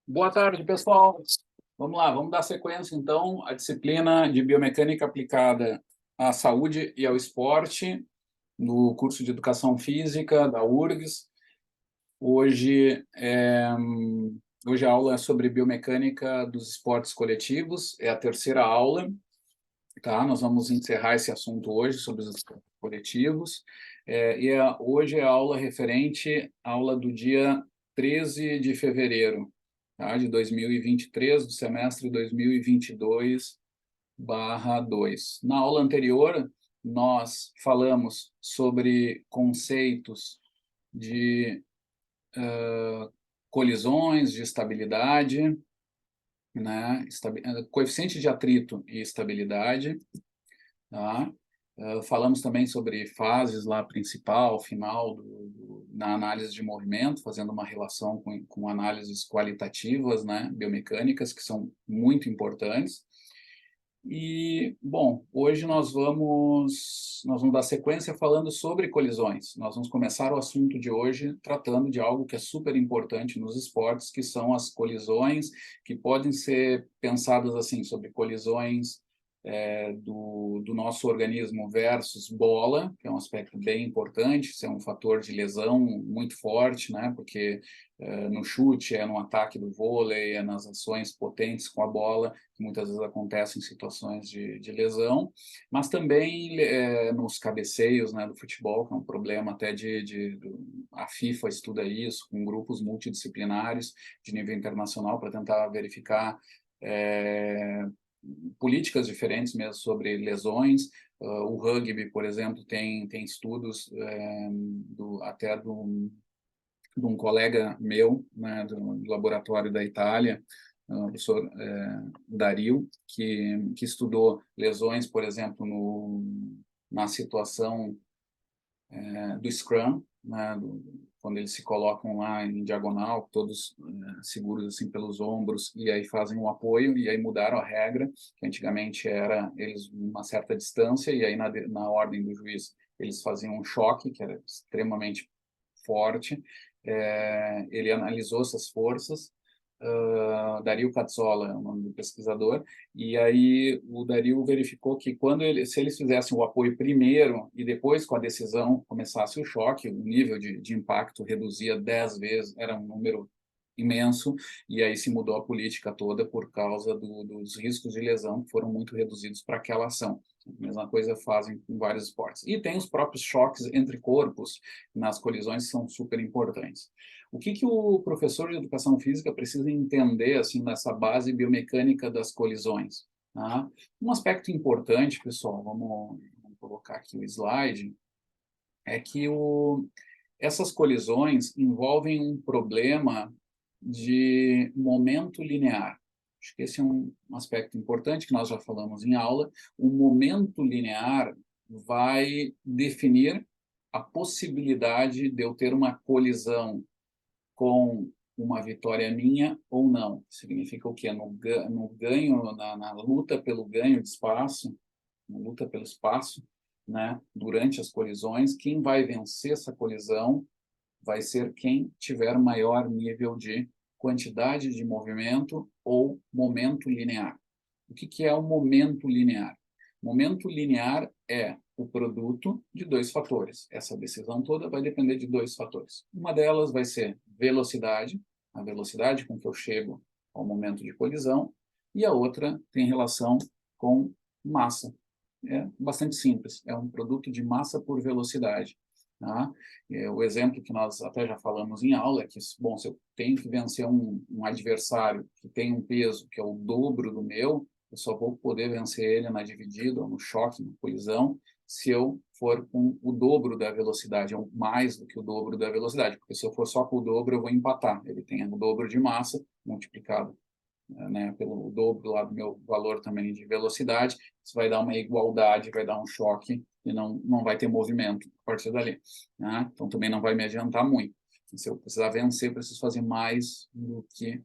Boa tarde, pessoal. Vamos lá, vamos dar sequência, então, à disciplina de Biomecânica aplicada à saúde e ao esporte, no curso de Educação Física da URGS. Hoje, hoje a aula é sobre biomecânica dos esportes coletivos, é a terceira aula, tá? Nós vamos encerrar esse assunto hoje sobre os esportes coletivos. Hoje é a aula referente à aula do dia 13 de fevereiro, tá? De 2023, do semestre 2022/2. Na aula anterior, nós falamos sobre conceitos de colisões, de estabilidade, né? Coeficiente de atrito e estabilidade, tá? Falamos também sobre fases lá, principal, final, na análise de movimento, fazendo uma relação com análises qualitativas, né, biomecânicas, que são muito importantes. E, bom, hoje nós vamos dar sequência falando sobre colisões. Nós vamos começar o assunto de hoje tratando de algo que é super importante nos esportes, que são as colisões, que podem ser pensadas assim, sobre colisões do nosso organismo versus bola, que é um aspecto bem importante, isso é um fator de lesão muito forte, né? Porque no chute, no ataque do vôlei, nas ações potentes com a bola, que muitas vezes acontecem em situações de lesão, mas também nos cabeceios, né, do futebol, que é um problema até a FIFA estuda isso, com grupos multidisciplinares de nível internacional, para tentar verificar políticas diferentes mesmo sobre lesões. O rugby, por exemplo, tem estudos até de um colega meu, né, do laboratório da Itália, o professor Dario, que estudou lesões, por exemplo, na situação do Scrum, né, quando eles se colocam lá em diagonal, todos seguros assim pelos ombros, e aí fazem um apoio, e aí mudaram a regra, que antigamente era eles uma certa distância, e aí na ordem do juiz eles faziam um choque, que era extremamente forte. Ele analisou essas forças, Dario Cazzola é o nome do pesquisador, e aí o Dario verificou que se eles fizessem o apoio primeiro e depois com a decisão começasse o choque, o nível de impacto reduzia 10 vezes, era um número imenso, e aí se mudou a política toda por causa dos riscos de lesão que foram muito reduzidos para aquela ação. A mesma coisa fazem com vários esportes. E tem os próprios choques entre corpos nas colisões que são super importantes. O que o professor de educação física precisa entender assim nessa base biomecânica das colisões? Tá? Um aspecto importante, pessoal, vamos colocar aqui o slide, é que essas colisões envolvem um problema de momento linear. Acho que esse é um aspecto importante que nós já falamos em aula. O momento linear vai definir a possibilidade de eu ter uma colisão com uma vitória minha ou não. Significa o quê? No ganho, na luta pelo ganho de espaço, na luta pelo espaço, né, durante as colisões, quem vai vencer essa colisão vai ser quem tiver maior nível de quantidade de movimento ou momento linear. O que é o momento linear? Momento linear é o produto de dois fatores. Essa decisão toda vai depender de dois fatores. Uma delas vai ser velocidade, a velocidade com que eu chego ao momento de colisão, e a outra tem relação com massa. É bastante simples, é um produto de massa por velocidade. Tá? O exemplo que nós até já falamos em aula é que, bom, se eu tenho que vencer um adversário que tem um peso que é o dobro do meu, eu só vou poder vencer ele na dividida, ou no choque, na colisão, se eu for com o dobro da velocidade, ou mais do que o dobro da velocidade, porque se eu for só com o dobro, eu vou empatar. Ele tem o dobro de massa multiplicado, né, pelo dobro lá do meu valor também de velocidade, isso vai dar uma igualdade, vai dar um choque e não vai ter movimento a partir dali. Né? Então também não vai me adiantar muito. Se eu precisar vencer, eu preciso fazer mais do que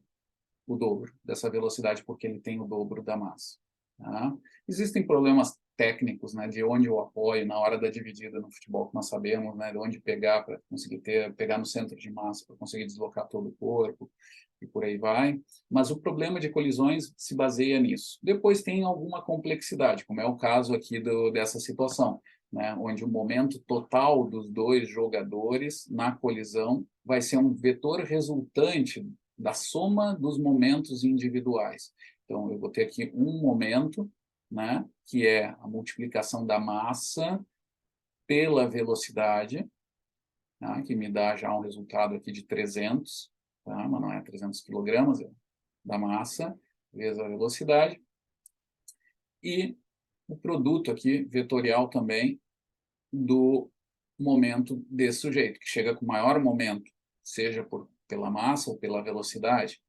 o dobro dessa velocidade, porque ele tem o dobro da massa. Tá? Existem problemas técnicos, né, de onde eu apoio na hora da dividida no futebol, que nós sabemos, né, de onde pegar para conseguir pegar no centro de massa, para conseguir deslocar todo o corpo, e por aí vai. Mas o problema de colisões se baseia nisso. Depois tem alguma complexidade, como é o caso aqui dessa situação, né, onde o momento total dos dois jogadores na colisão vai ser um vetor resultante da soma dos momentos individuais. Então, eu vou ter aqui um momento, né, que é a multiplicação da massa pela velocidade, tá, que me dá já um resultado aqui de 300, tá, mas não é 300 quilogramas, é da massa vezes a velocidade. E o produto aqui, vetorial também, do momento desse sujeito, que chega com maior momento, seja pela massa ou pela velocidade,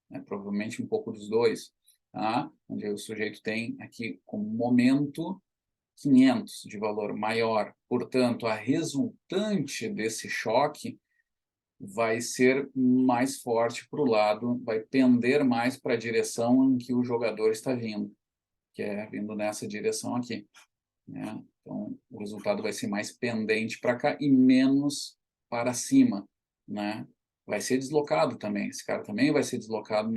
né, provavelmente um pouco dos dois, tá? Onde o sujeito tem aqui como momento 500 de valor maior. Portanto, a resultante desse choque vai ser mais forte para o lado, vai pender mais para a direção em que o jogador está vindo, que é vindo nessa direção aqui, né? Então, o resultado vai ser mais pendente para cá e menos para cima, né? Vai ser deslocado também, esse cara também vai ser deslocado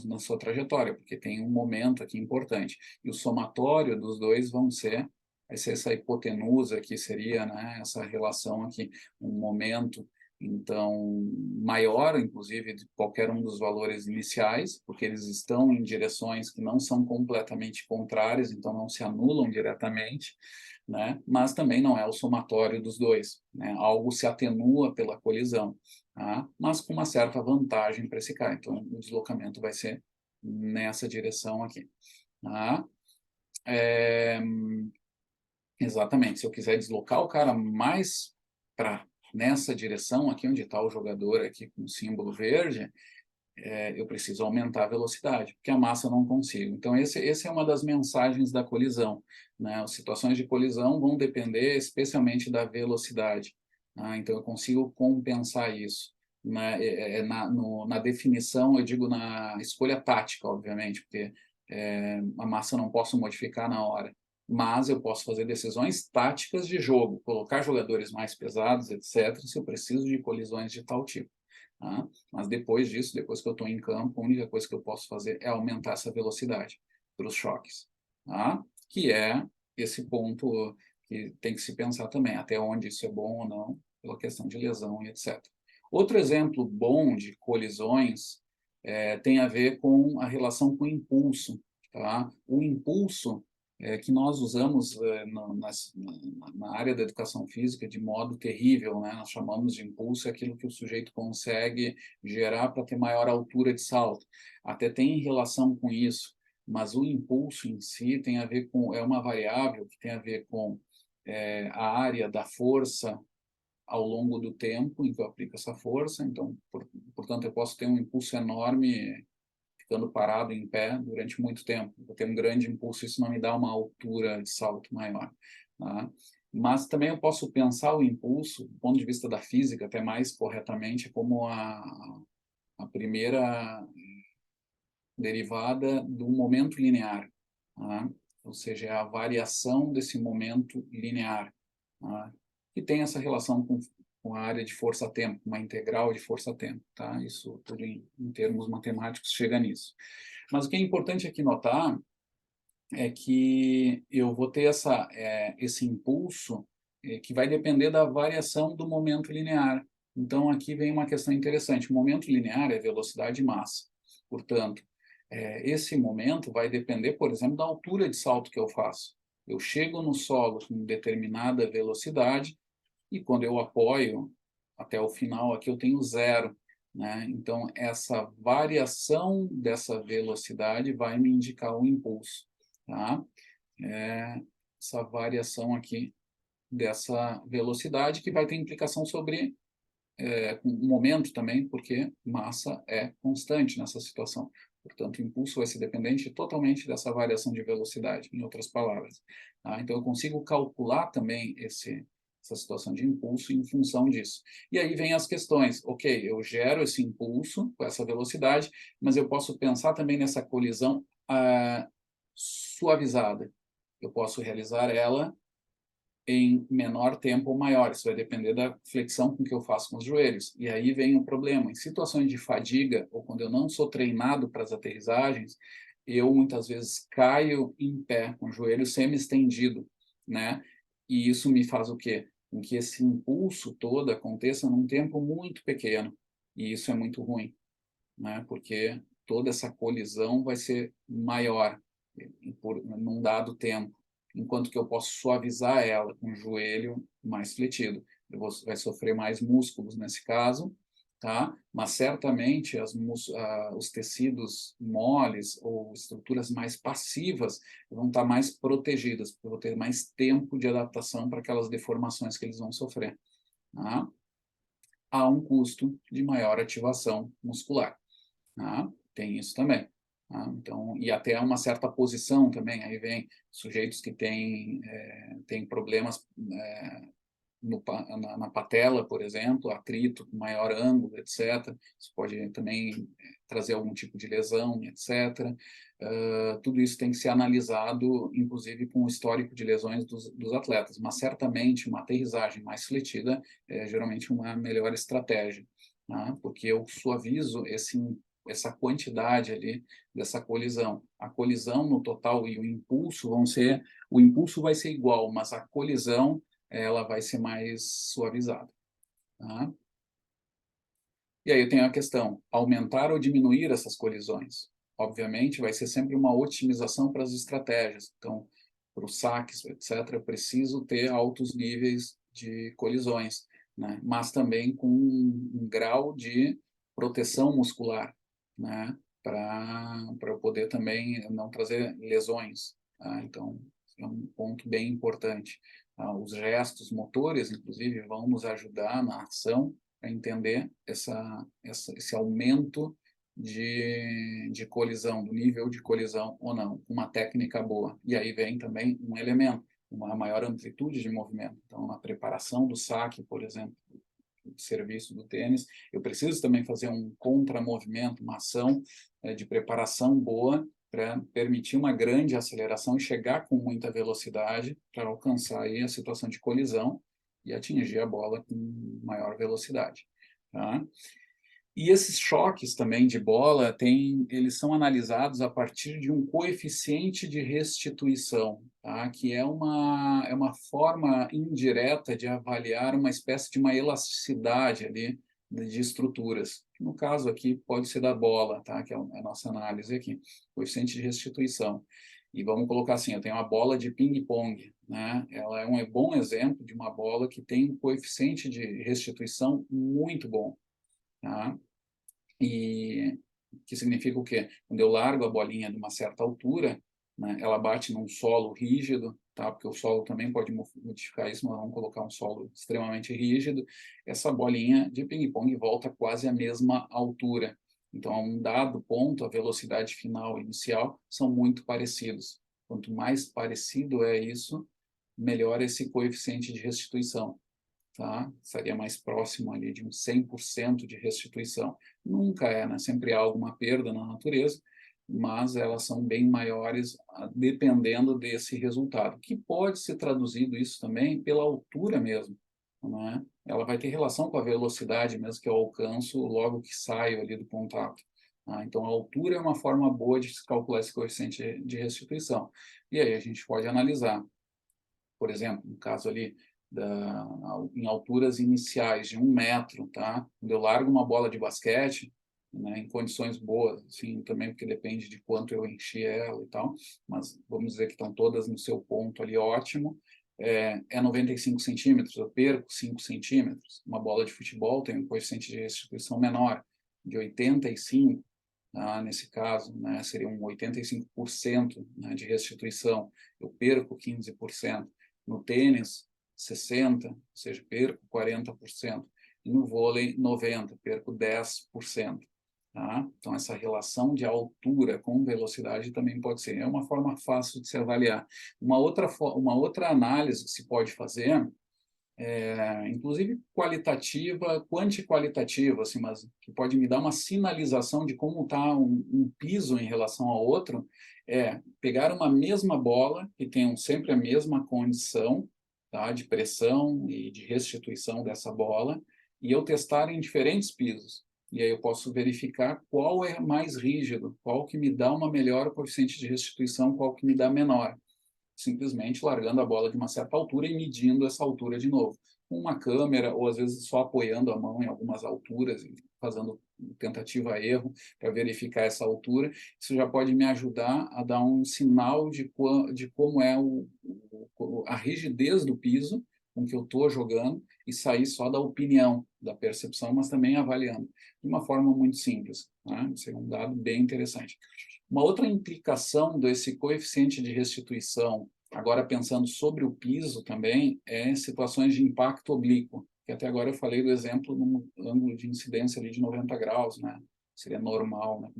na sua trajetória, porque tem um momento aqui importante. E o somatório dos dois vai ser essa hipotenusa que seria, né, essa relação aqui, um momento, então, maior, inclusive, de qualquer um dos valores iniciais, porque eles estão em direções que não são completamente contrárias, então não se anulam diretamente, né? Mas também não é o somatório dos dois, né? Algo se atenua pela colisão, tá? Mas com uma certa vantagem para esse cara. Então, o deslocamento vai ser nessa direção aqui, tá? Exatamente. Se eu quiser deslocar o cara mais para nessa direção, aqui onde está o jogador, aqui com o símbolo verde, eu preciso aumentar a velocidade, porque a massa eu não consigo. Então, esse é uma das mensagens da colisão, né? As situações de colisão vão depender especialmente da velocidade, tá? Então, eu consigo compensar isso. Na definição, eu digo na escolha tática, obviamente, porque a massa eu não posso modificar na hora, mas eu posso fazer decisões táticas de jogo, colocar jogadores mais pesados, etc., se eu preciso de colisões de tal tipo. Tá? Mas depois disso, depois que eu estou em campo, a única coisa que eu posso fazer é aumentar essa velocidade para os choques, tá? Que é esse ponto que tem que se pensar também, até onde isso é bom ou não, pela questão de lesão e etc. Outro exemplo bom de colisões tem a ver com a relação com o impulso. Tá? O impulso que nós usamos na área da educação física de modo terrível, né? Nós chamamos de impulso aquilo que o sujeito consegue gerar para ter maior altura de salto. Até tem relação com isso, mas o impulso em si tem a ver com, é uma variável que tem a ver com a área da força ao longo do tempo em que eu aplico essa força. Então, portanto, eu posso ter um impulso enorme ficando parado em pé durante muito tempo. Vou ter um grande impulso, isso não me dá uma altura de salto maior, tá? Mas também eu posso pensar o impulso, do ponto de vista da física, até mais corretamente, como a primeira derivada do momento linear, tá? Ou seja, é a variação desse momento linear, tá? Que tem essa relação com a área de força-tempo, uma integral de força-tempo, tá? Isso tudo em termos matemáticos chega nisso. Mas o que é importante aqui notar é que eu vou ter esse impulso que vai depender da variação do momento linear. Então, aqui vem uma questão interessante. O momento linear é velocidade e massa. Portanto, esse momento vai depender, por exemplo, da altura de salto que eu faço. Eu chego no solo com determinada velocidade e quando eu apoio até o final, aqui eu tenho zero, né? Então, essa variação dessa velocidade vai me indicar o impulso, tá? Essa variação aqui dessa velocidade que vai ter implicação sobre o momento também, porque massa é constante nessa situação. Portanto, o impulso vai ser dependente totalmente dessa variação de velocidade, em outras palavras. Tá? Então, eu consigo calcular também essa situação de impulso em função disso. E aí vem as questões. Ok, eu gero esse impulso com essa velocidade, mas eu posso pensar também nessa colisão suavizada. eu posso realizar ela em menor tempo ou maior. Isso vai depender da flexão com que eu faço com os joelhos. E aí vem o problema. Em situações de fadiga, ou quando eu não sou treinado para as aterrissagens, eu muitas vezes caio em pé, com o joelho semi-estendido, né? E isso me faz o quê? Com que esse impulso todo aconteça num tempo muito pequeno. E isso é muito ruim, né? Porque toda essa colisão vai ser maior num dado tempo, enquanto que eu posso suavizar ela com o joelho mais fletido. Vai sofrer mais músculos nesse caso, tá? Mas certamente os tecidos moles ou estruturas mais passivas vão estar mais protegidas, porque eu vou ter mais tempo de adaptação para aquelas deformações que eles vão sofrer, tá? Há um custo de maior ativação muscular. Tá? Tem isso também. Tá? Então, e até uma certa posição também. Aí vem sujeitos que têm problemas na patela, por exemplo, atrito, maior ângulo, etc. Isso pode também trazer algum tipo de lesão, etc. Tudo isso tem que ser analisado, inclusive com o histórico de lesões dos atletas. Mas certamente uma aterrissagem mais fletida é geralmente uma melhor estratégia, tá? Porque eu suavizo essa quantidade ali dessa colisão. A colisão no total e o impulso o impulso vai ser igual, mas a colisão ela vai ser mais suavizada, tá? E aí eu tenho a questão, aumentar ou diminuir essas colisões. Obviamente, vai ser sempre uma otimização para as estratégias. Então, para os saques, etc., eu preciso ter altos níveis de colisões, né? Mas também com um grau de proteção muscular, né? Para eu poder também não trazer lesões, tá? Então, é um ponto bem importante. Os gestos motores, inclusive, vão nos ajudar na ação a entender esse aumento de colisão, do nível de colisão ou não, uma técnica boa. E aí vem também um elemento, uma maior amplitude de movimento. Então, na preparação do saque, por exemplo, do serviço do tênis, eu preciso também fazer um contramovimento, uma ação de preparação boa para permitir uma grande aceleração e chegar com muita velocidade para alcançar aí a situação de colisão e atingir a bola com maior velocidade, tá? E esses choques também de bola, eles são analisados a partir de um coeficiente de restituição, tá? Que é uma forma indireta de avaliar uma espécie de uma elasticidade ali de estruturas. No caso aqui, pode ser da bola, tá? Que é a nossa análise aqui, coeficiente de restituição. E vamos colocar assim, eu tenho uma bola de ping-pong, né? Ela é um bom exemplo de uma bola que tem um coeficiente de restituição muito bom, tá? E que significa o quê? Quando eu largo a bolinha de uma certa altura, né, ela bate num solo rígido, tá? Porque o solo também pode modificar isso, mas vamos colocar um solo extremamente rígido. Essa bolinha de ping-pong volta quase à mesma altura. Então, a um dado ponto, a velocidade final e inicial são muito parecidos. Quanto mais parecido é isso, melhor esse coeficiente de restituição, tá? Estaria mais próximo ali de um 100% de restituição. Nunca é, né? Sempre há alguma perda na natureza, mas elas são bem maiores dependendo desse resultado, que pode ser traduzido isso também pela altura mesmo, não é? Ela vai ter relação com a velocidade mesmo que eu alcanço logo que saio ali do contato. Então, a altura é uma forma boa de se calcular esse coeficiente de restituição. E aí a gente pode analisar, por exemplo, no caso ali, em alturas iniciais de 1 metro, tá? Quando eu largo uma bola de basquete, né, em condições boas, assim, também porque depende de quanto eu enchi ela e tal, mas vamos dizer que estão todas no seu ponto ali ótimo, é 95 centímetros, eu perco 5 centímetros. Uma bola de futebol tem um coeficiente de restituição menor, de 85, tá? Nesse caso, né, seria um 85%, né, de restituição, eu perco 15%. No tênis, 60%, ou seja, perco 40%. E no vôlei, 90%, perco 10%. Tá? Então, essa relação de altura com velocidade também pode ser. É uma forma fácil de se avaliar. Uma outra análise que se pode fazer inclusive qualitativa, quanti-qualitativa, assim, mas que pode me dar uma sinalização de como está um piso em relação ao outro, é pegar uma mesma bola, que tenham sempre a mesma condição, tá, de pressão e de restituição dessa bola, e eu testar em diferentes pisos. E aí eu posso verificar qual é mais rígido, qual que me dá uma melhor coeficiente de restituição, qual que me dá menor, simplesmente largando a bola de uma certa altura e medindo essa altura de novo. Com uma câmera, ou às vezes só apoiando a mão em algumas alturas, e fazendo tentativa-erro para verificar essa altura, isso já pode me ajudar a dar um sinal de como é a rigidez do piso com que eu estou jogando e sair só da opinião, da percepção, mas também avaliando, de uma forma muito simples. Né? Isso é um dado bem interessante. Uma outra implicação desse coeficiente de restituição, agora pensando sobre o piso também, é situações de impacto oblíquo, que até agora eu falei do exemplo num ângulo de incidência ali de 90 graus, né? Seria normal, né?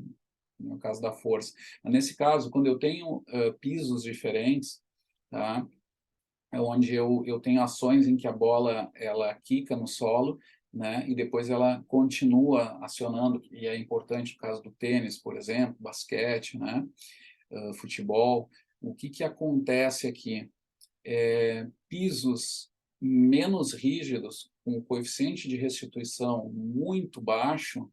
No caso da força. Mas nesse caso, quando eu tenho pisos diferentes, tá? É onde eu tenho ações em que a bola ela quica no solo, né, e depois ela continua acionando, e é importante no caso do tênis, por exemplo, basquete, né, futebol. O que acontece aqui? Pisos menos rígidos, com o coeficiente de restituição muito baixo,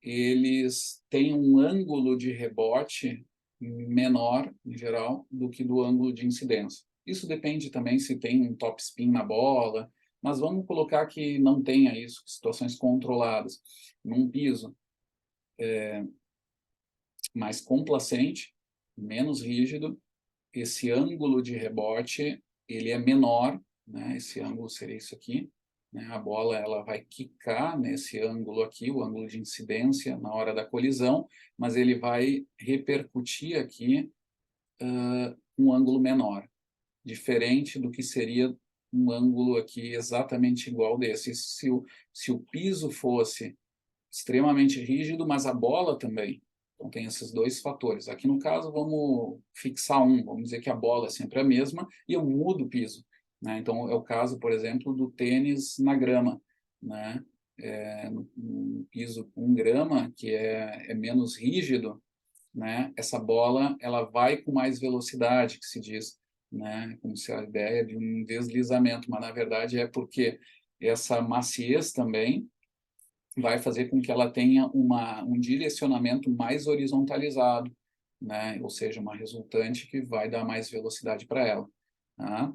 eles têm um ângulo de rebote menor, em geral, do que do ângulo de incidência. Isso depende também se tem um top spin na bola, mas vamos colocar que não tenha isso, situações controladas. Num piso mais complacente, menos rígido, esse ângulo de rebote ele é menor, né? Esse ângulo seria isso aqui, né? A bola ela vai quicar nesse ângulo aqui, o ângulo de incidência na hora da colisão, mas ele vai repercutir aqui um ângulo menor, diferente do que seria um ângulo aqui exatamente igual desse. Se o piso fosse extremamente rígido, mas a bola também. Então, tem esses dois fatores. Aqui, no caso, vamos fixar vamos dizer que a bola é sempre a mesma e eu mudo o piso. Né? Então, é o caso, por exemplo, do tênis na grama. Né? No piso com grama, que é menos rígido, né? Essa bola ela vai com mais velocidade, que se diz, né? Como se a ideia de um deslizamento, mas na verdade é porque essa maciez também vai fazer com que ela tenha um direcionamento mais horizontalizado, né? Ou seja, uma resultante que vai dar mais velocidade para ela. Tá?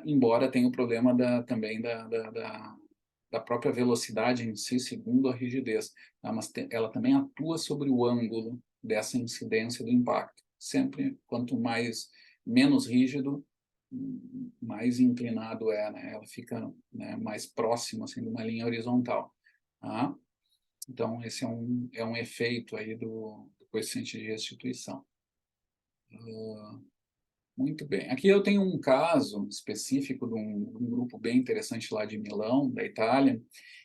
Embora tenha o problema também da própria velocidade em si, segundo a rigidez, tá? Mas ela também atua sobre o ângulo dessa incidência do impacto. Sempre, quanto menos rígido, mais inclinado é, né? Ela fica, né, mais próxima assim, de uma linha horizontal. Tá? Então, esse é um efeito aí do coeficiente de restituição. Muito bem. Aqui eu tenho um caso específico de um grupo bem interessante lá de Milão, da Itália,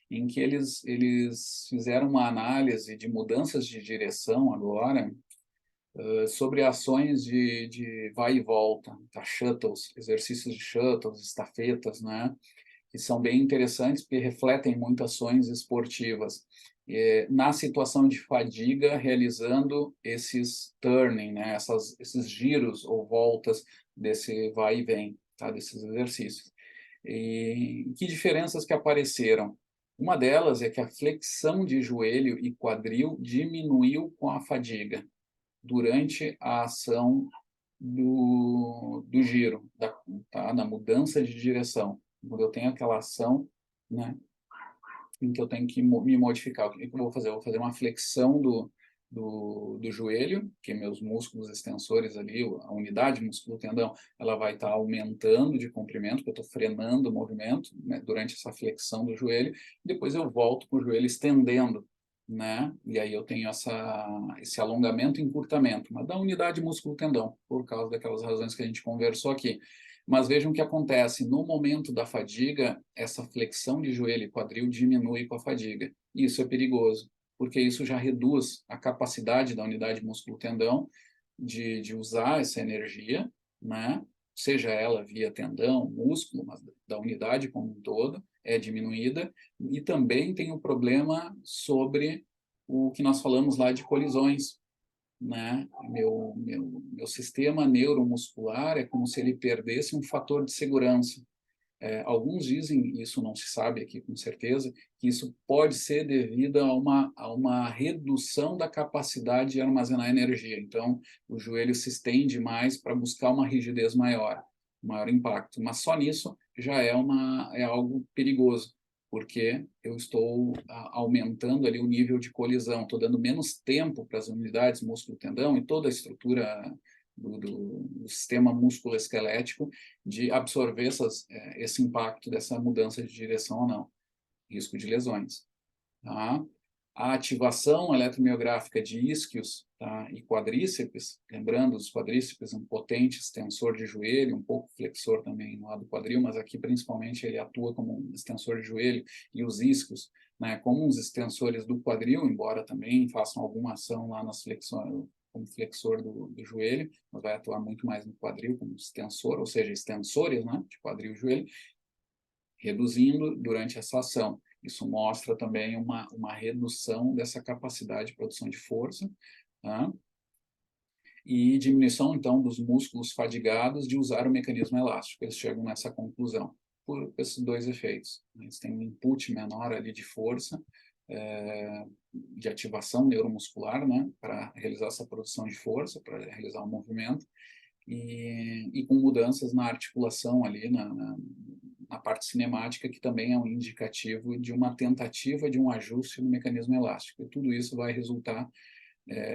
em que eles fizeram uma análise de mudanças de direção agora, sobre ações de vai e volta, tá? Shuttles, exercícios de shuttles, estafetas, né? Que são bem interessantes, porque refletem muito ações esportivas. Na situação de fadiga, realizando esses turning, né, esses giros ou voltas desse vai e vem, tá, desses exercícios. E que diferenças que apareceram? Uma delas é que a flexão de joelho e quadril diminuiu com a fadiga durante a ação do giro, da mudança de direção. Quando eu tenho aquela ação, né, em que eu tenho que me modificar. O que eu vou fazer? Eu vou fazer uma flexão do joelho, que meus músculos extensores ali, a unidade músculo-tendão, ela vai estar aumentando de comprimento, porque eu estou frenando o movimento, né, durante essa flexão do joelho. Depois eu volto com o joelho estendendo, né? E aí eu tenho esse alongamento e encurtamento, mas da unidade músculo-tendão, por causa daquelas razões que a gente conversou aqui. Mas vejam o que acontece, no momento da fadiga, essa flexão de joelho e quadril diminui com a fadiga. E isso é perigoso, porque isso já reduz a capacidade da unidade músculo-tendão de usar essa energia, né? seja ela via tendão, músculo, mas da unidade como um todo, é diminuída, e também tem o problema sobre o que nós falamos lá de colisões, né? Meu sistema neuromuscular é como se ele perdesse um fator de segurança. Alguns dizem, isso não se sabe aqui com certeza, que isso pode ser devido a uma redução da capacidade de armazenar energia. Então, o joelho se estende mais para buscar uma rigidez maior, maior impacto. Mas só nisso já é algo perigoso, porque eu estou aumentando ali o nível de colisão, estou dando menos tempo para as unidades músculo-tendão e toda a estrutura do sistema músculo-esquelético de absorver esse impacto dessa mudança de direção ou não, risco de lesões. Tá? A ativação eletromiográfica de isquios, tá, e quadríceps, lembrando, os quadríceps um potente extensor de joelho, um pouco flexor também no lado do quadril, mas aqui principalmente ele atua como um extensor de joelho, e os isquios, né, como os extensores do quadril, embora também façam alguma ação lá nas flexões, como flexor do joelho, mas vai atuar muito mais no quadril como extensor, ou seja, extensores, né, de quadril e joelho, reduzindo durante essa ação. Isso mostra também uma redução dessa capacidade de produção de força, tá? E diminuição, então, dos músculos fadigados de usar o mecanismo elástico. Eles chegam nessa conclusão, por esses dois efeitos. Eles têm um input menor ali de força, de ativação neuromuscular, né, para realizar essa produção de força, para realizar o movimento, e com mudanças na articulação ali, na parte cinemática, que também é um indicativo de uma tentativa de um ajuste no mecanismo elástico. E tudo isso vai resultar,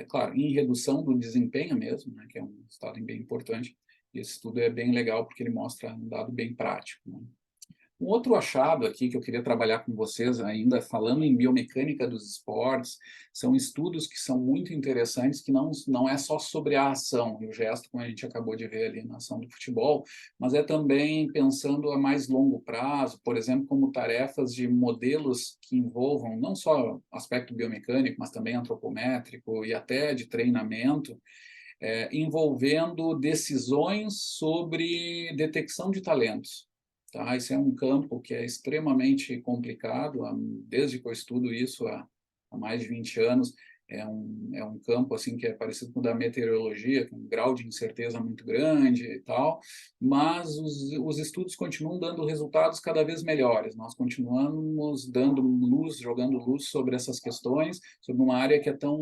claro, em redução do desempenho mesmo, né, que é um estado bem importante. E esse estudo é bem legal porque ele mostra um dado bem prático, né? Um outro achado aqui que eu queria trabalhar com vocês, ainda falando em biomecânica dos esportes, são estudos que são muito interessantes, que não é só sobre a ação e o gesto, como a gente acabou de ver ali na ação do futebol, mas é também pensando a mais longo prazo, por exemplo, como tarefas de modelos que envolvam não só aspecto biomecânico, mas também antropométrico e até de treinamento, envolvendo decisões sobre detecção de talentos. Tá? Esse é um campo que é extremamente complicado, desde que eu estudo isso há mais de 20 anos, é um campo assim que é parecido com o da meteorologia, com um grau de incerteza muito grande e tal, mas os estudos continuam dando resultados cada vez melhores. Nós continuamos dando luz, jogando luz sobre essas questões, sobre uma área que é tão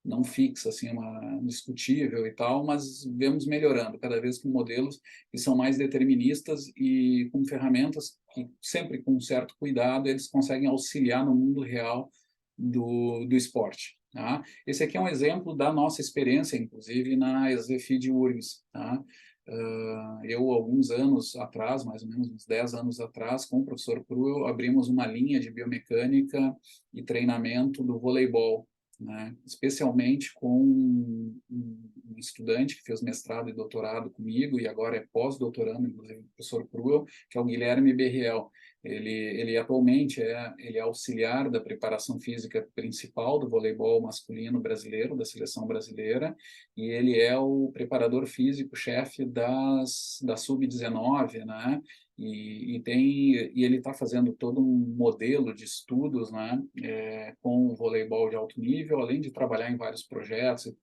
não fixa, assim, uma discutível e tal, mas vemos melhorando cada vez com modelos que são mais deterministas e com ferramentas que, sempre com um certo cuidado, eles conseguem auxiliar no mundo real do esporte. Tá? Esse aqui é um exemplo da nossa experiência, inclusive, na Exefid URGS. Tá? Eu, alguns anos atrás, mais ou menos uns 10 anos atrás, com o professor Cruel, abrimos uma linha de biomecânica e treinamento do voleibol, né? Especialmente com um estudante que fez mestrado e doutorado comigo e agora é pós-doutorando, inclusive o professor Cruel, que é o Guilherme Berriel. Ele atualmente ele é auxiliar da preparação física principal do voleibol masculino brasileiro, da seleção brasileira, e ele é o preparador físico-chefe da Sub-19, né? E ele está fazendo todo um modelo de estudos, né, com o voleibol de alto nível, além de trabalhar em vários projetos,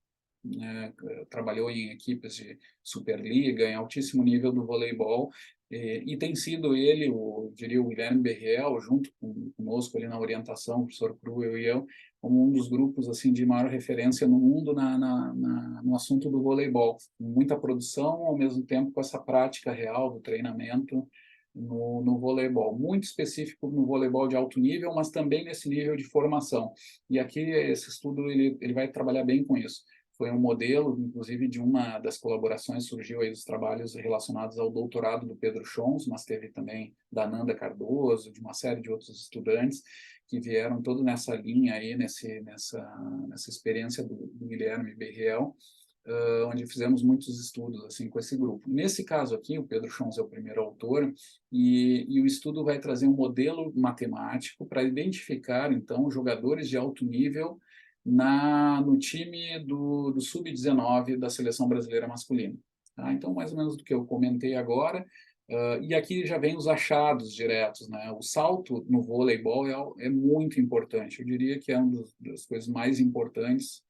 né, trabalhou em equipes de Superliga, em altíssimo nível do voleibol, e tem sido ele, diria o Guilherme Berriel, junto conosco ali na orientação, o professor Cruel e eu, como um dos grupos assim de maior referência no mundo no assunto do voleibol. Muita produção, ao mesmo tempo com essa prática real do treinamento no voleibol, muito específico no voleibol de alto nível, mas também nesse nível de formação. E aqui esse estudo ele vai trabalhar bem com isso. Foi um modelo, inclusive, de uma das colaborações, surgiu aí os trabalhos relacionados ao doutorado do Pedro Chons, mas teve também da Nanda Cardoso, de uma série de outros estudantes que vieram todo nessa linha aí, nessa experiência do Guilherme Berriel, onde fizemos muitos estudos assim com esse grupo. Nesse caso aqui, o Pedro Chons é o primeiro autor, e o estudo vai trazer um modelo matemático para identificar, então, jogadores de alto nível no time do Sub-19 da Seleção Brasileira Masculina. Tá? Então, mais ou menos do que eu comentei agora. E aqui já vem os achados diretos, né? O salto no voleibol é muito importante. Eu diria que é uma das coisas mais importantes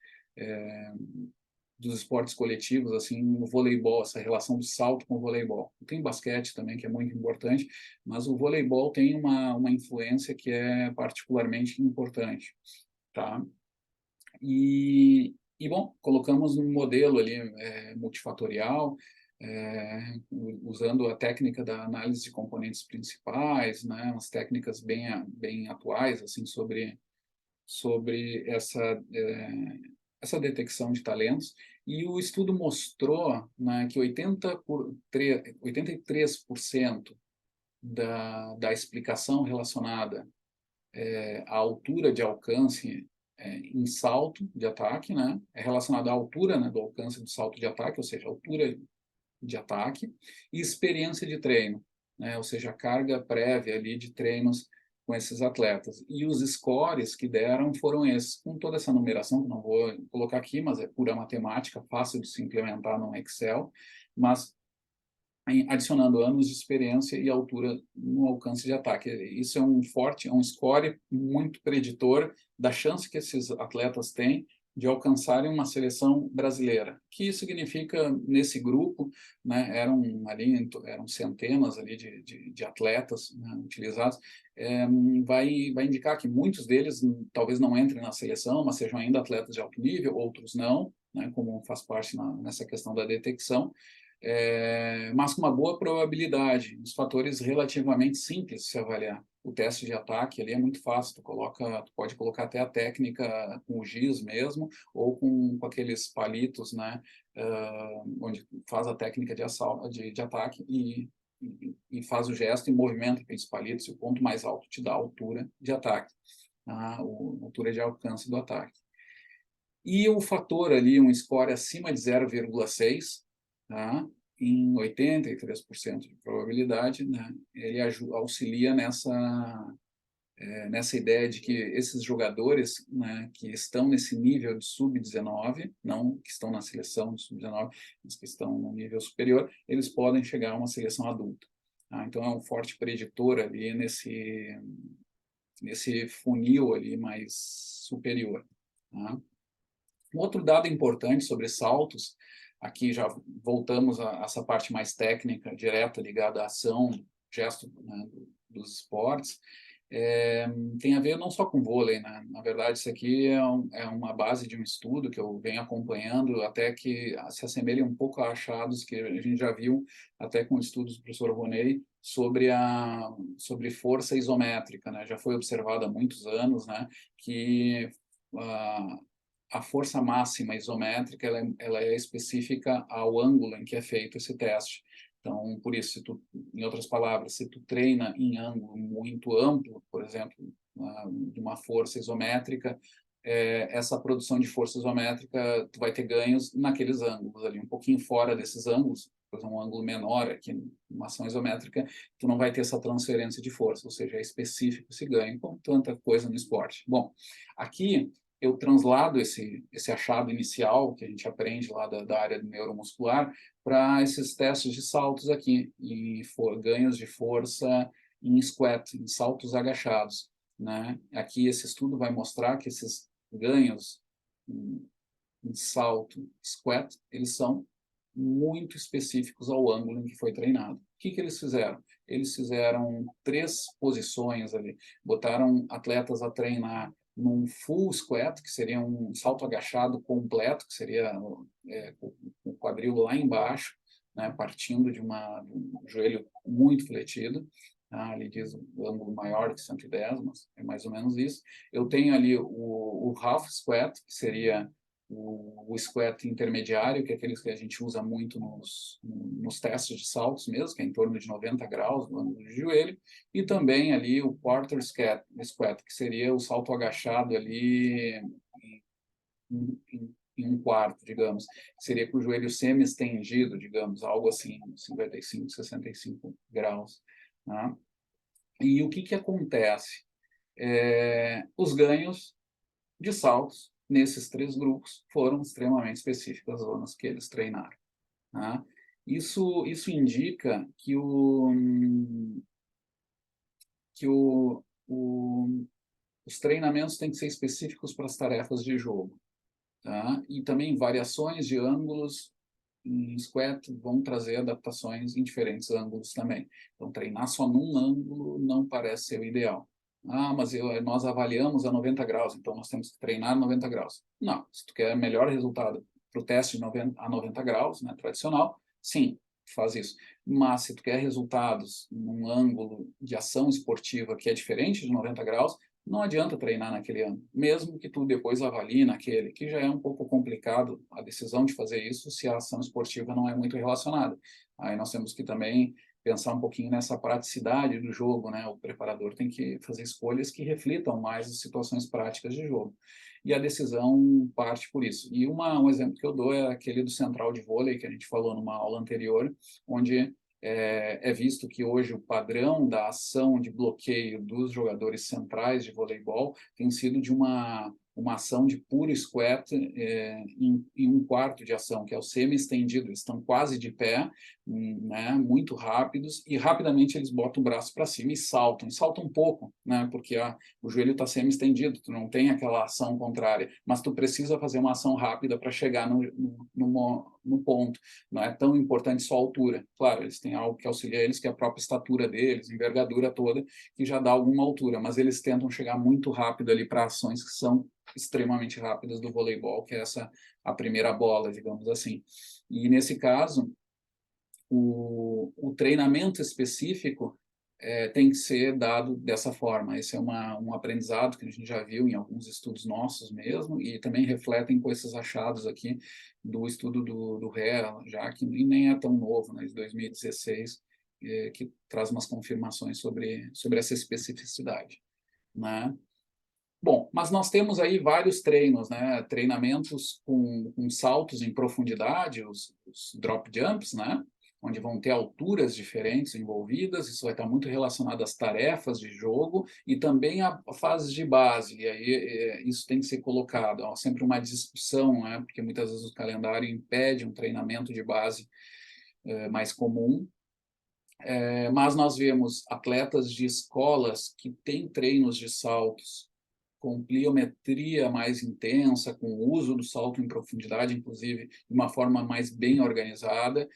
dos esportes coletivos, assim, no voleibol, essa relação do salto com o voleibol. Tem basquete também, que é muito importante, mas o voleibol tem uma influência que é particularmente importante, tá? Bom, colocamos um modelo ali multifatorial, usando a técnica da análise de componentes principais, né, umas técnicas bem atuais assim sobre essa detecção de talentos. E o estudo mostrou, né, que 83% da explicação relacionada à altura de alcance em salto de ataque, né, é relacionada à altura, né, do alcance do salto de ataque, ou seja, altura de ataque, e experiência de treino, né, ou seja, a carga prévia ali de treinos com esses atletas. E os scores que deram foram esses, com toda essa numeração, que não vou colocar aqui, mas é pura matemática, fácil de se implementar no Excel, mas adicionando anos de experiência e altura no alcance de ataque. Isso é um score muito preditor da chance que esses atletas têm de alcançarem uma seleção brasileira. O que significa, nesse grupo, né, eram centenas ali de atletas, né, utilizados, vai indicar que muitos deles talvez não entrem na seleção, mas sejam ainda atletas de alto nível, outros não, né, como faz parte nessa questão da detecção, mas com uma boa probabilidade, os fatores relativamente simples de se avaliar. O teste de ataque ali é muito fácil, tu pode colocar até a técnica com o giz mesmo, ou com aqueles palitos, né, onde faz a técnica de ataque e faz o gesto e movimenta aqueles palitos, e o ponto mais alto te dá a altura de ataque, a altura de alcance do ataque. E o fator ali, um score acima de 0,6, tá? Em 83% de probabilidade, né? Ele auxilia nessa ideia de que esses jogadores, né, que estão nesse nível de sub-19, não que estão na seleção de sub-19, mas que estão no nível superior, eles podem chegar a uma seleção adulta. Tá? Então, é um forte preditor ali nesse funil ali mais superior. Tá? Um outro dado importante sobre saltos, aqui já voltamos a essa parte mais técnica, direta, ligada à ação, gesto, né, dos esportes, tem a ver não só com vôlei, né? Na verdade, isso aqui é uma base de um estudo que eu venho acompanhando, até que se assemelha um pouco a achados que a gente já viu até com estudos do professor Roney sobre força isométrica, né? Já foi observado há muitos anos, né, que a força máxima isométrica ela é específica ao ângulo em que é feito esse teste. Então, por isso, em outras palavras, se tu treina em ângulo muito amplo, por exemplo, de uma força isométrica, essa produção de força isométrica, tu vai ter ganhos naqueles ângulos ali, um pouquinho fora desses ângulos, por exemplo, um ângulo menor aqui, uma ação isométrica, tu não vai ter essa transferência de força, ou seja, é específico esse ganho, como tanta coisa no esporte. Bom, aqui eu translado esse achado inicial que a gente aprende lá da área neuromuscular para esses testes de saltos aqui, e ganhos de força em squat, em saltos agachados, né? Aqui esse estudo vai mostrar que esses ganhos em salto squat, eles são muito específicos ao ângulo em que foi treinado. O que eles fizeram? Eles fizeram 3 posições ali, botaram atletas a treinar num full squat, que seria um salto agachado completo, que seria com o quadril lá embaixo, né, partindo de um joelho muito fletido. Ali diz o ângulo maior de 110, mas é mais ou menos isso. Eu tenho ali o half squat, que seria o squat intermediário, que é aqueles que a gente usa muito nos testes de saltos mesmo, que é em torno de 90 graus no ângulo de joelho, e também ali o quarter squat, que seria o salto agachado ali em um quarto, digamos, seria com o joelho semi-estendido, digamos, algo assim, 55, 65 graus. Né? E o que acontece? Os ganhos de saltos nesses 3 grupos, foram extremamente específicas as zonas que eles treinaram. Tá? Isso indica que os treinamentos têm que ser específicos para as tarefas de jogo. Tá? E também variações de ângulos em squat vão trazer adaptações em diferentes ângulos também. Então, treinar só num ângulo não parece ser o ideal. Ah, mas nós avaliamos a 90 graus, então nós temos que treinar 90 graus. Não, se tu quer melhor resultado para o teste de 90, a 90 graus, né, tradicional, sim, faz isso. Mas se tu quer resultados num ângulo de ação esportiva que é diferente de 90 graus, não adianta treinar naquele ano, mesmo que tu depois avalie naquele, que já é um pouco complicado a decisão de fazer isso se a ação esportiva não é muito relacionada. Aí nós temos que também pensar um pouquinho nessa praticidade do jogo, né? O preparador tem que fazer escolhas que reflitam mais as situações práticas de jogo. E a decisão parte por isso. E um exemplo que eu dou é aquele do central de vôlei, que a gente falou numa aula anterior, onde é visto que hoje o padrão da ação de bloqueio dos jogadores centrais de voleibol tem sido de uma ação de puro squat em um quarto de ação, que é o semi-estendido. Eles estão quase de pé, né, muito rápidos, e rapidamente eles botam o braço para cima e saltam um pouco, né, porque o joelho está semi-estendido, tu não tem aquela ação contrária, mas tu precisa fazer uma ação rápida para chegar no ponto. Não é tão importante só a altura. Claro, eles têm algo que auxilia eles, que é a própria estatura deles, envergadura toda, que já dá alguma altura, mas eles tentam chegar muito rápido ali para ações que são extremamente rápidas do voleibol, que é a primeira bola, digamos assim. E nesse caso, o treinamento específico tem que ser dado dessa forma. Esse é um aprendizado que a gente já viu em alguns estudos nossos mesmo, e também refletem com esses achados aqui do estudo do Ré, já que nem é tão novo, né, de 2016, que traz umas confirmações sobre essa especificidade, né? Bom, mas nós temos aí vários treinos, né? Treinamentos com saltos em profundidade, os drop jumps, né? Onde vão ter alturas diferentes envolvidas, isso vai estar muito relacionado às tarefas de jogo e também a fases de base, e aí isso tem que ser colocado, ó, sempre uma discussão, né? Porque muitas vezes o calendário impede um treinamento de base mais comum, mas nós vemos atletas de escolas que têm treinos de saltos com pliometria mais intensa, com o uso do salto em profundidade, inclusive, de uma forma mais bem organizada,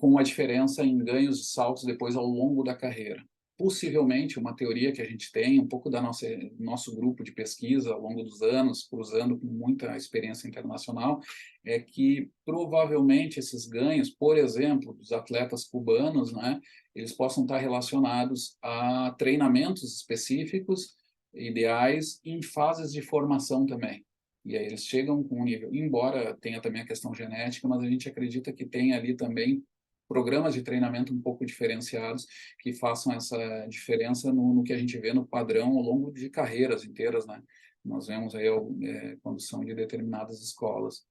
com uma diferença em ganhos de saltos depois ao longo da carreira. Possivelmente, uma teoria que a gente tem, um pouco da nosso grupo de pesquisa ao longo dos anos, cruzando com muita experiência internacional, é que provavelmente esses ganhos, por exemplo, dos atletas cubanos, né, eles possam estar relacionados a treinamentos específicos ideais em fases de formação também. E aí eles chegam com um nível, embora tenha também a questão genética, mas a gente acredita que tem ali também programas de treinamento um pouco diferenciados que façam essa diferença no que a gente vê no padrão ao longo de carreiras inteiras, né? Nós vemos aí a condução de determinadas escolas,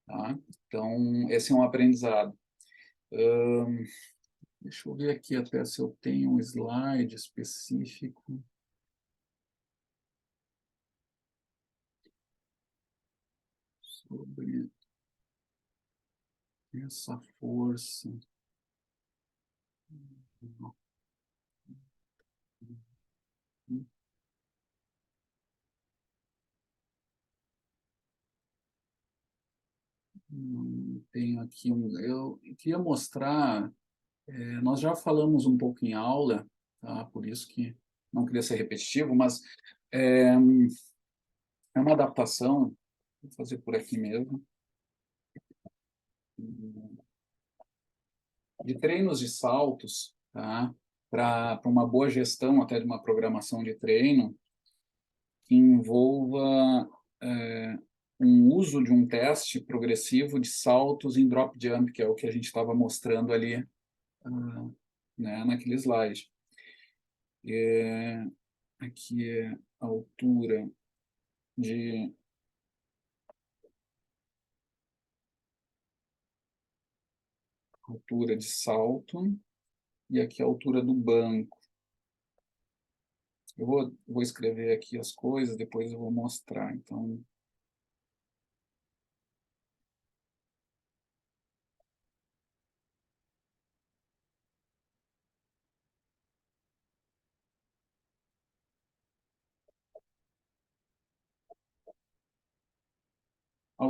tá? Então, esse é um aprendizado. Deixa eu ver aqui até se eu tenho um slide específico. Sobre essa força. Tenho aqui eu queria mostrar, nós já falamos um pouco em aula, tá? Por isso que não queria ser repetitivo, mas é, é uma adaptação, vou fazer por aqui mesmo, de treinos de saltos, tá? Para uma boa gestão até de uma programação de treino, que envolva um uso de um teste progressivo de saltos em drop jump, que é o que a gente estava mostrando ali, né, naquele slide. Aqui é a de altura de salto e aqui a altura do banco. Eu vou escrever aqui as coisas, depois eu vou mostrar. Então,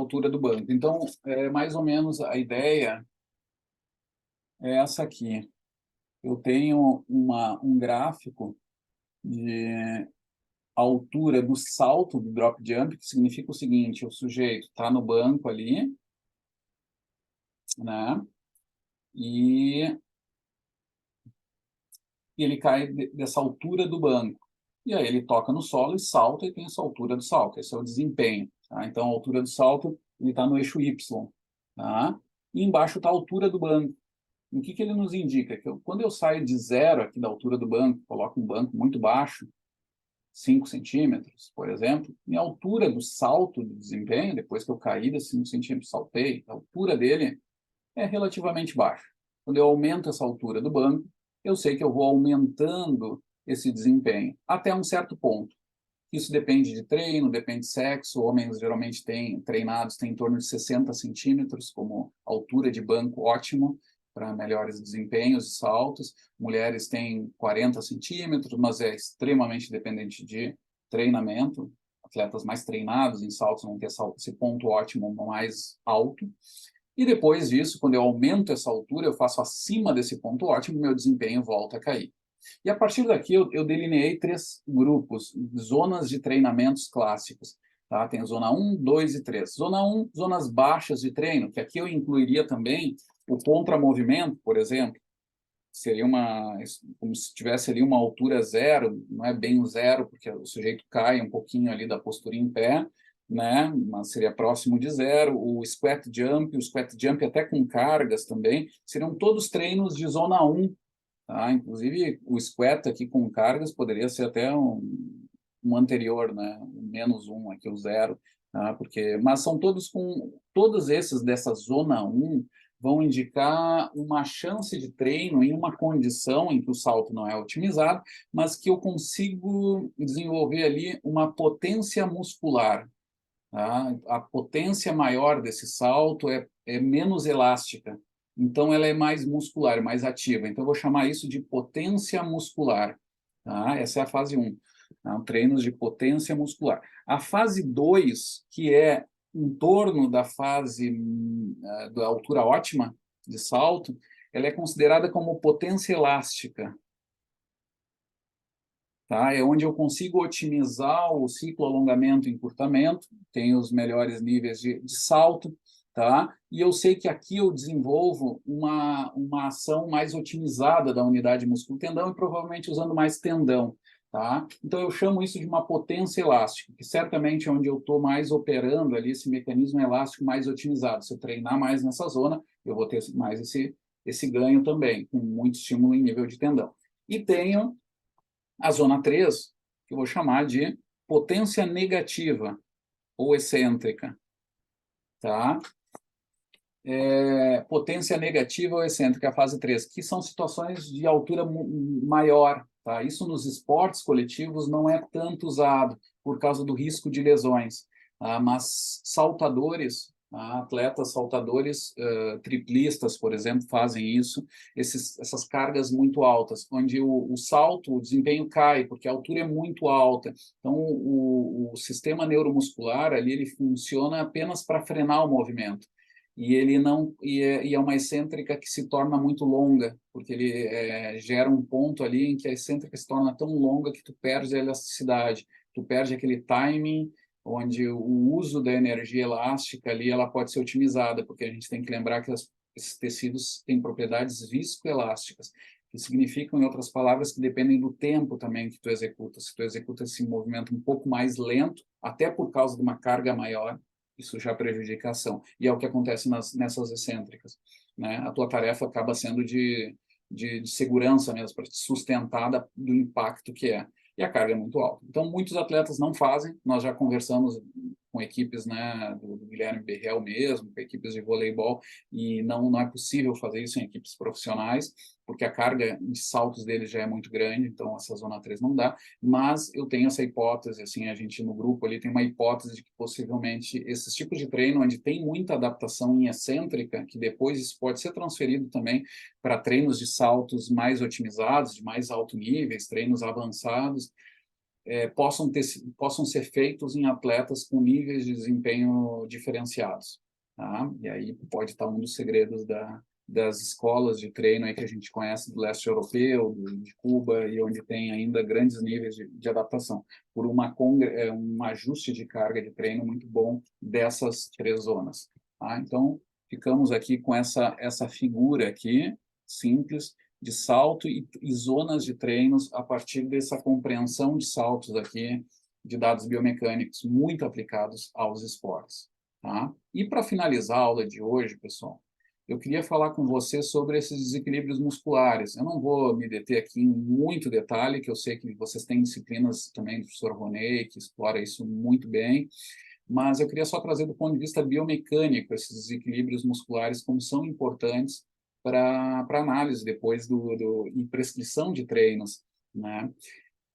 altura do banco. Então, mais ou menos a ideia é essa aqui. Eu tenho um gráfico de altura do salto do drop jump, que significa o seguinte: o sujeito está no banco ali, né? E ele cai dessa altura do banco. E aí ele toca no solo e salta e tem essa altura do salto. Esse é o desempenho. Tá? Então, a altura do salto ele está no eixo Y. Tá? E embaixo está a altura do banco. E o que ele nos indica? Que quando eu saio de zero aqui da altura do banco, coloco um banco muito baixo, 5 centímetros, por exemplo, minha altura do salto do desempenho, depois que eu caí desses 5 centímetros, saltei, a altura dele é relativamente baixa. Quando eu aumento essa altura do banco, eu sei que eu vou aumentando esse desempenho até um certo ponto. Isso depende de treino, depende de sexo. Homens geralmente treinados têm em torno de 60 centímetros como altura de banco ótimo para melhores desempenhos e saltos. Mulheres têm 40 centímetros, mas é extremamente dependente de treinamento. Atletas mais treinados em saltos vão ter esse ponto ótimo mais alto. E depois disso, quando eu aumento essa altura, eu faço acima desse ponto ótimo, meu desempenho volta a cair. E a partir daqui eu delineei 3 grupos, zonas de treinamentos clássicos. Tá? Tem a zona 1, 2 e 3. Zona 1, zonas baixas de treino, que aqui eu incluiria também o contramovimento, por exemplo. Seria como se tivesse ali uma altura zero, não é bem o zero, porque o sujeito cai um pouquinho ali da postura em pé, né? Mas seria próximo de zero. O squat jump até com cargas também, seriam todos treinos de zona 1. Tá? Inclusive, o squat aqui com cargas poderia ser até um anterior, né? O -1, aqui o 0. Tá? Mas são todos esses dessa zona 1 vão indicar uma chance de treino em uma condição em que o salto não é otimizado, mas que eu consigo desenvolver ali uma potência muscular. Tá? A potência maior desse salto é menos elástica, então ela é mais muscular, mais ativa. Então eu vou chamar isso de potência muscular. Tá? Essa é a fase 1, tá? Treinos de potência muscular. A fase 2, que é em torno da fase da altura ótima de salto, ela é considerada como potência elástica. Tá? É onde eu consigo otimizar o ciclo alongamento e encurtamento, tem os melhores níveis de salto, tá? E eu sei que aqui eu desenvolvo uma ação mais otimizada da unidade músculo-tendão e provavelmente usando mais tendão. Tá? Então, eu chamo isso de uma potência elástica, que certamente é onde eu estou mais operando ali esse mecanismo elástico mais otimizado. Se eu treinar mais nessa zona, eu vou ter mais esse ganho também, com muito estímulo em nível de tendão. E tenho a zona 3, que eu vou chamar de potência negativa ou excêntrica. Tá? Potência negativa ou excêntrica, a fase 3, que são situações de altura maior. Tá? Isso nos esportes coletivos não é tanto usado por causa do risco de lesões. Tá? Mas saltadores, tá? Atletas saltadores triplistas, por exemplo, fazem isso, essas cargas muito altas, onde o salto, o desempenho cai, porque a altura é muito alta. Então, o sistema neuromuscular ali, ele funciona apenas para frenar o movimento. E ele não é uma excêntrica que se torna muito longa, porque ele gera um ponto ali em que a excêntrica se torna tão longa que tu perde a elasticidade, tu perde aquele timing onde o uso da energia elástica ali ela pode ser otimizada, porque a gente tem que lembrar que esses tecidos têm propriedades viscoelásticas, que significam, em outras palavras, que dependem do tempo também que tu executa. Se tu executa esse movimento um pouco mais lento, até por causa de uma carga maior, isso já prejudica a ação. E é o que acontece nessas excêntricas. Né? A tua tarefa acaba sendo de segurança mesmo, para te sustentar do impacto que é. E a carga é muito alta. Então, muitos atletas não fazem. Nós já conversamos com equipes, né, do Guilherme Berrel mesmo, com equipes de voleibol, e não é possível fazer isso em equipes profissionais, porque a carga de saltos deles já é muito grande, então essa zona 3 não dá, mas eu tenho essa hipótese, assim, a gente no grupo ali tem uma hipótese de que possivelmente esses tipos de treino, onde tem muita adaptação em excêntrica, que depois isso pode ser transferido também para treinos de saltos mais otimizados, de mais alto níveis, treinos avançados, possam ser feitos em atletas com níveis de desempenho diferenciados. Tá? E aí pode estar um dos segredos das escolas de treino aí que a gente conhece do leste europeu, de Cuba, e onde tem ainda grandes níveis de adaptação, por um ajuste de carga de treino muito bom dessas 3 zonas. Tá? Então, ficamos aqui com essa figura aqui, simples, de salto e zonas de treinos a partir dessa compreensão de saltos aqui, de dados biomecânicos muito aplicados aos esportes. Tá? E para finalizar a aula de hoje, pessoal, eu queria falar com você sobre esses desequilíbrios musculares. Eu não vou me deter aqui em muito detalhe, que eu sei que vocês têm disciplinas também do professor Roney, que explora isso muito bem, mas eu queria só trazer do ponto de vista biomecânico esses desequilíbrios musculares, como são importantes para análise depois e prescrição de treinos, né?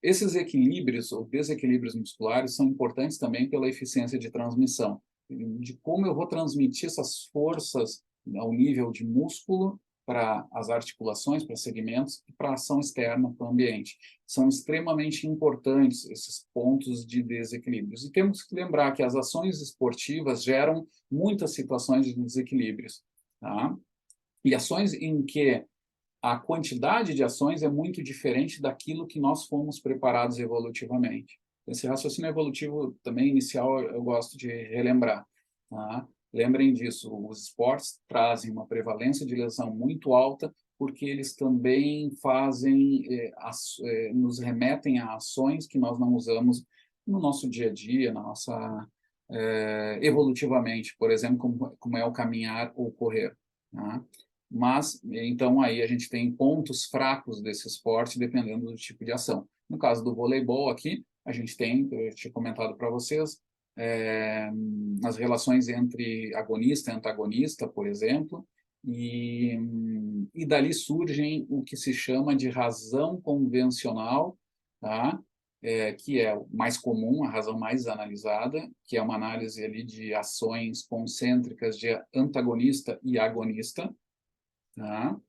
Esses equilíbrios ou desequilíbrios musculares são importantes também pela eficiência de transmissão, de como eu vou transmitir essas forças ao nível de músculo para as articulações, para segmentos e para a ação externa, para o ambiente. São extremamente importantes esses pontos de desequilíbrios. E temos que lembrar que as ações esportivas geram muitas situações de desequilíbrios, tá? E ações em que a quantidade de ações é muito diferente daquilo que nós fomos preparados evolutivamente. Esse raciocínio evolutivo também inicial eu gosto de relembrar. Tá? Lembrem disso, os esportes trazem uma prevalência de lesão muito alta porque eles também nos remetem a ações que nós não usamos no nosso dia a dia, evolutivamente, por exemplo, como é o caminhar ou correr. Tá? Mas, então, aí a gente tem pontos fracos desse esporte, dependendo do tipo de ação. No caso do voleibol aqui, a gente tem, eu tinha comentado para vocês, as relações entre agonista e antagonista, por exemplo, e dali surgem o que se chama de razão convencional, tá? Que é o mais comum, a razão mais analisada, que é uma análise ali de ações concêntricas de antagonista e agonista. Tá?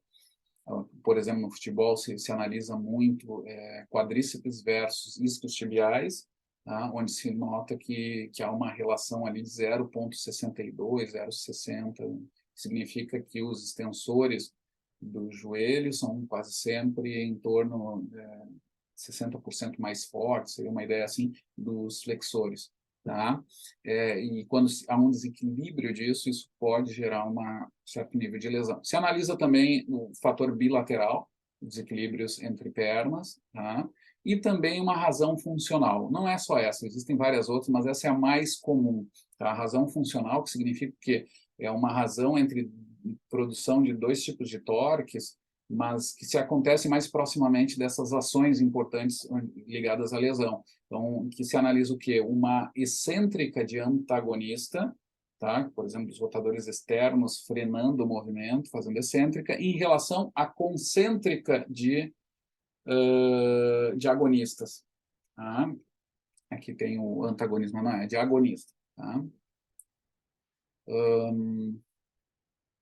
Por exemplo, no futebol se analisa muito quadríceps versus isquiotibiais, tá? Onde se nota que há uma relação ali de 0,62, 0,60, significa que os extensores do joelho são quase sempre em torno de 60% mais fortes, seria uma ideia assim, dos flexores. Tá? E quando há um desequilíbrio disso, isso pode gerar um certo nível de lesão. Se analisa também o fator bilateral, desequilíbrios entre pernas, tá? E também uma razão funcional. Não é só essa, existem várias outras, mas essa é a mais comum. Tá? A razão funcional, que significa que é uma razão entre produção de 2 tipos de torques, mas que se acontece mais proximamente dessas ações importantes ligadas à lesão. Então, que se analisa o quê? Uma excêntrica de antagonista, tá? Por exemplo, os rotadores externos frenando o movimento, fazendo excêntrica, em relação à concêntrica de agonistas. Tá? Aqui tem o antagonismo, não é de agonista. Tá?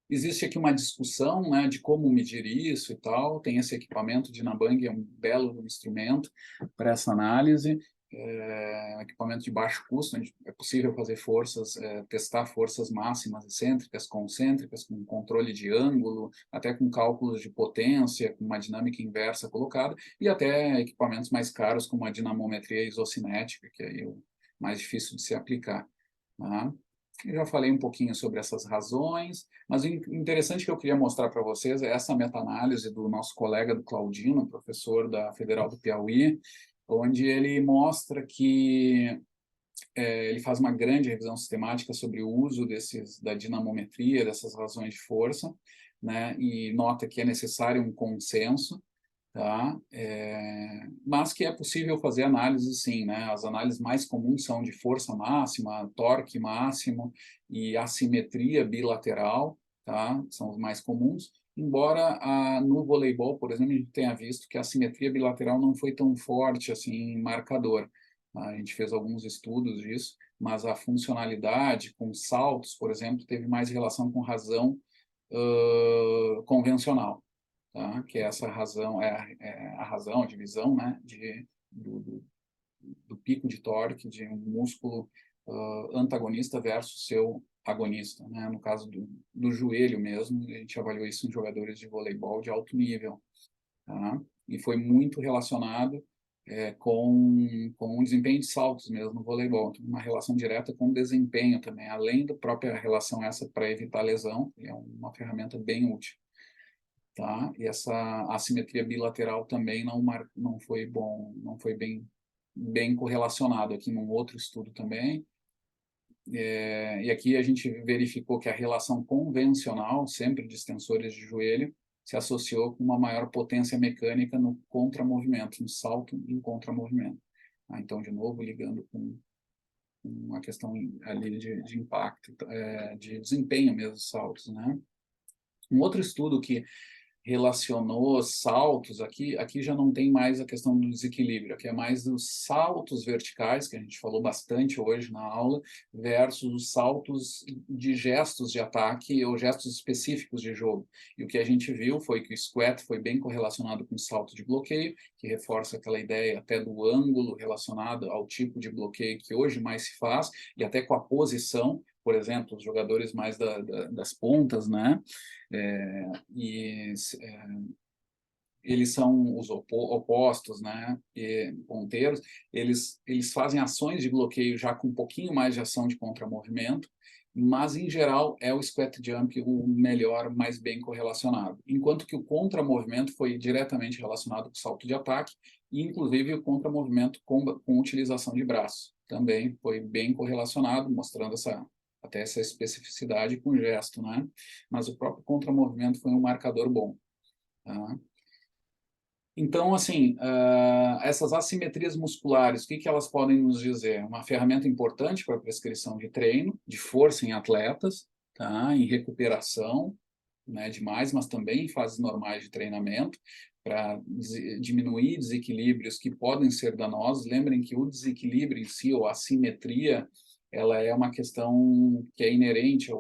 Existe aqui uma discussão, né, de como medir isso e tal. Tem esse equipamento de Nabang, é um belo instrumento para essa análise. Um equipamento de baixo custo, onde é possível fazer testar forças máximas excêntricas, concêntricas, com controle de ângulo, até com cálculos de potência, com uma dinâmica inversa colocada, e até equipamentos mais caros, como a dinamometria isocinética, que é o mais difícil de se aplicar. Tá? Eu já falei um pouquinho sobre essas razões, mas o interessante que eu queria mostrar para vocês é essa meta-análise do nosso colega do Claudino, professor da Federal do Piauí, onde ele mostra que ele faz uma grande revisão sistemática sobre o uso da dinamometria, dessas razões de força, né, e nota que é necessário um consenso, tá? Mas que é possível fazer análises, sim, né? As análises mais comuns são de força máxima, torque máximo e assimetria bilateral, tá? São os mais comuns. Embora no voleibol, por exemplo, a gente tenha visto que a assimetria bilateral não foi tão forte assim em marcador. A gente fez alguns estudos disso, mas a funcionalidade com saltos, por exemplo, teve mais relação com razão convencional. Tá? Que é essa razão, a razão, a divisão, né, do pico de torque de um músculo antagonista versus seu agonista, né? No caso do joelho mesmo, a gente avaliou isso em jogadores de voleibol de alto nível, tá? E foi muito relacionado com o desempenho de saltos mesmo no voleibol, então, uma relação direta com o desempenho também, além da própria relação essa para evitar lesão, é uma ferramenta bem útil, tá? E essa assimetria bilateral também não foi bom, não foi bem correlacionado aqui num outro estudo também. E aqui a gente verificou que a relação convencional, sempre de extensores de joelho, se associou com uma maior potência mecânica no contramovimento, no salto em contramovimento. Então, de novo, ligando com uma questão ali de impacto, de desempenho mesmo dos saltos, né? Um outro estudo que relacionou saltos, aqui já não tem mais a questão do desequilíbrio, aqui é mais os saltos verticais, que a gente falou bastante hoje na aula, versus os saltos de gestos de ataque ou gestos específicos de jogo. E o que a gente viu foi que o squat foi bem correlacionado com o salto de bloqueio, que reforça aquela ideia até do ângulo relacionado ao tipo de bloqueio que hoje mais se faz, e até com a posição, por exemplo, os jogadores mais das pontas, né? E eles são os opostos, né? E ponteiros, eles fazem ações de bloqueio já com um pouquinho mais de ação de contramovimento, mas em geral é o squat jump o melhor, mais bem correlacionado. Enquanto que o contramovimento foi diretamente relacionado com o salto de ataque, e inclusive o contramovimento com utilização de braço também foi bem correlacionado, mostrando até essa especificidade com o gesto, né? Mas o próprio contramovimento foi um marcador bom, tá? Então, assim, essas assimetrias musculares, o que elas podem nos dizer? Uma ferramenta importante para a prescrição de treino, de força em atletas, tá? Em recuperação, né, demais, mas também em fases normais de treinamento, para diminuir desequilíbrios que podem ser danosos. Lembrem que o desequilíbrio em si, ou a assimetria, ela é uma questão que é inerente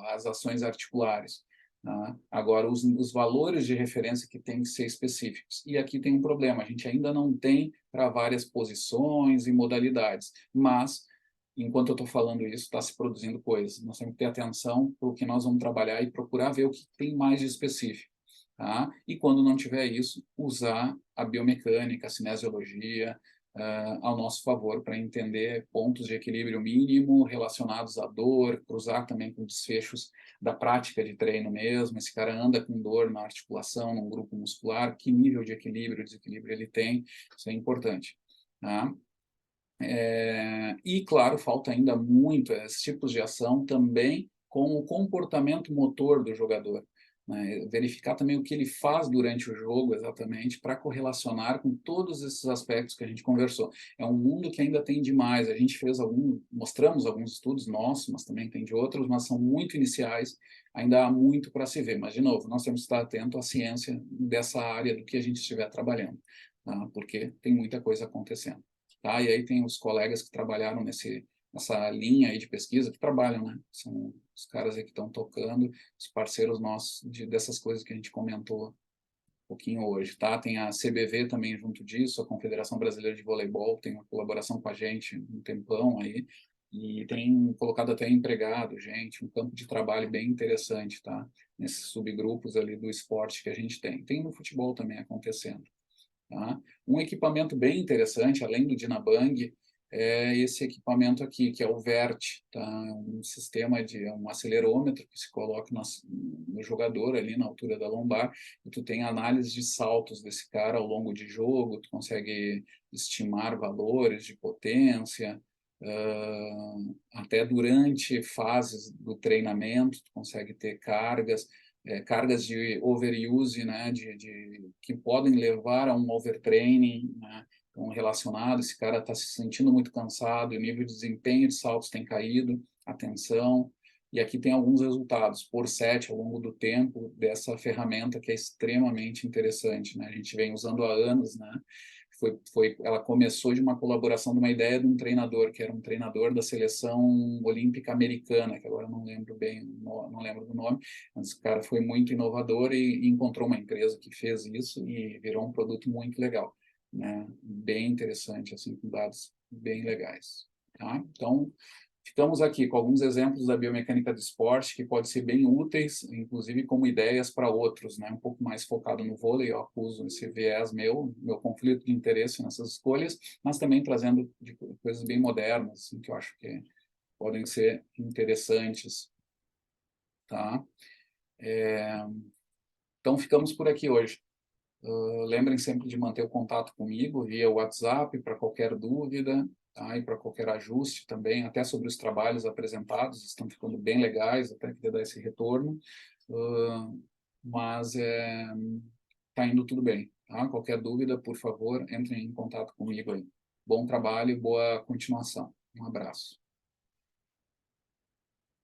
às ações articulares. Tá? Agora, os valores de referência que têm que ser específicos. E aqui tem um problema, a gente ainda não tem para várias posições e modalidades, mas enquanto eu estou falando isso, está se produzindo coisas. Nós temos que ter atenção para o que nós vamos trabalhar e procurar ver o que tem mais de específico. Tá? E quando não tiver isso, usar a biomecânica, a cinesiologia, ao nosso favor para entender pontos de equilíbrio mínimo relacionados à dor, cruzar também com desfechos da prática de treino mesmo. Esse cara anda com dor na articulação, num grupo muscular, que nível de equilíbrio, desequilíbrio ele tem, isso é importante. Tá? E, claro, falta ainda muito esses tipos de ação também com o comportamento motor do jogador, né? Verificar também o que ele faz durante o jogo, exatamente, para correlacionar com todos esses aspectos que a gente conversou. É um mundo que ainda tem demais. A gente mostramos alguns estudos nossos, mas também tem de outros, mas são muito iniciais, ainda há muito para se ver. Mas, de novo, nós temos que estar atento à ciência dessa área do que a gente estiver trabalhando, tá? Porque tem muita coisa acontecendo. Tá? E aí tem os colegas que trabalharam nessa linha aí de pesquisa, que trabalham, né? São os caras aí que estão tocando, os parceiros nossos dessas coisas que a gente comentou um pouquinho hoje, tá? Tem a CBV também junto disso, a Confederação Brasileira de Voleibol tem uma colaboração com a gente um tempão aí, e tem colocado até empregado, gente, um campo de trabalho bem interessante, tá? Nesses subgrupos ali do esporte que a gente tem. Tem no futebol também acontecendo. Tá? Um equipamento bem interessante, além do Dynabang, é esse equipamento aqui, que é o VERT, tá? Um sistema um acelerômetro que se coloca no jogador, ali na altura da lombar, e tu tem análise de saltos desse cara ao longo de jogo, tu consegue estimar valores de potência, até durante fases do treinamento, tu consegue ter cargas de overuse, né, que podem levar a um overtraining, né, então, relacionado, esse cara está se sentindo muito cansado, o nível de desempenho de saltos tem caído, atenção, e aqui tem alguns resultados por set ao longo do tempo dessa ferramenta que é extremamente interessante, né, a gente vem usando há anos, né, ela começou de uma colaboração de uma ideia de um treinador, que era um treinador da seleção olímpica americana, que agora não lembro bem, não lembro do nome, mas o cara foi muito inovador e encontrou uma empresa que fez isso e virou um produto muito legal. né? Bem interessante, assim, com dados bem legais, tá? Então, ficamos aqui com alguns exemplos da biomecânica do esporte que podem ser bem úteis, inclusive como ideias para outros, né? Um pouco mais focado no vôlei, eu acuso esse viés meu conflito de interesse nessas escolhas, mas também trazendo coisas bem modernas, assim, que eu acho que podem ser interessantes, tá? Então, ficamos por aqui hoje. Lembrem sempre de manter o contato comigo via WhatsApp para qualquer dúvida, tá? E para qualquer ajuste também, até sobre os trabalhos apresentados, estão ficando bem legais, até queria dar esse retorno. Mas está indo tudo bem, tá? Qualquer dúvida, por favor, entrem em contato comigo aí. Bom trabalho e boa continuação. Um abraço.